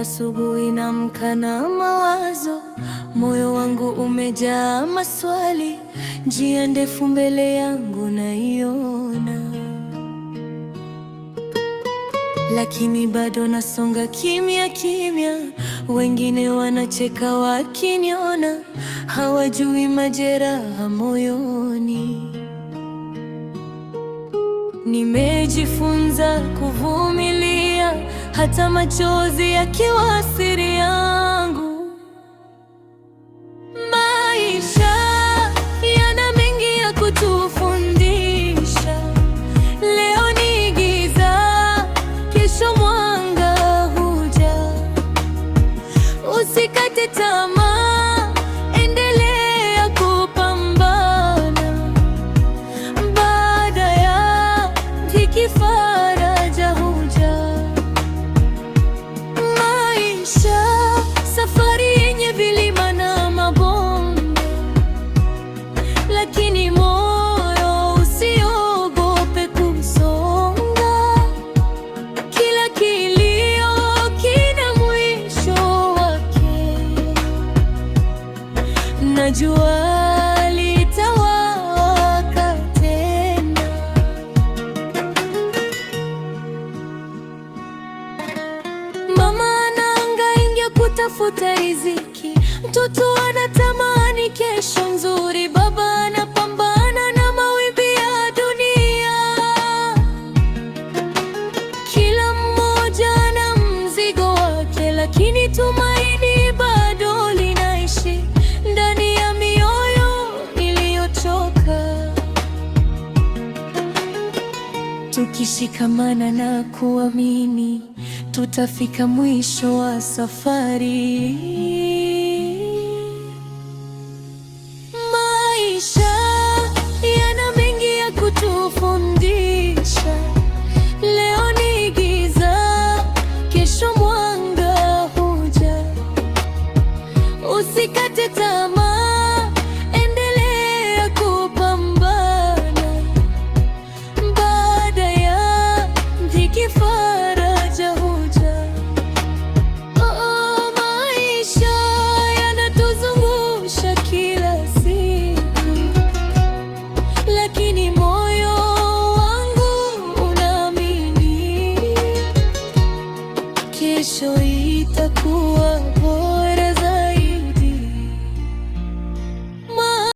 asubuhi naamka na mawazo, moyo wangu umejaa maswali, njia ndefu mbele yangu naiona, lakini bado nasonga kimya kimya. Wengine wanacheka wakiniona, hawajui majeraha moyoni. Nimejifunza kuvumilia, hata machozi yakiwa siri yangu. Maisha yana mengi ya kutufundisha, leo ni giza, kesho mwanga huja. Usikate tamaa, endelea kupambana. Baada ya dhiki faraja huja. Maisha safari yenye vilima na mabonde, lakini moyo usiogope kusonga. Kila kilio kina mwisho wake, najua litawaka tena. Mama anahangaika kutafuta riziki, mtoto anatamani kesho nzuri, baba anapambana na mawimbi ya dunia. Kila mmoja ana mzigo wake, lakini tumaini bado linaishi ndani ya mioyo iliyochoka. Tukishikamana na kuamini, tutafika mwisho wa safari. Maisha yana mengi ya kutufundisha, leo ni giza, kesho mwanga huja. Usikate tamaa, endelea kupambana. Baada ya dhiki faraja huja. Maisha yanatuzungusha kila siku, lakini moyo wangu unaamini kesho itakuwa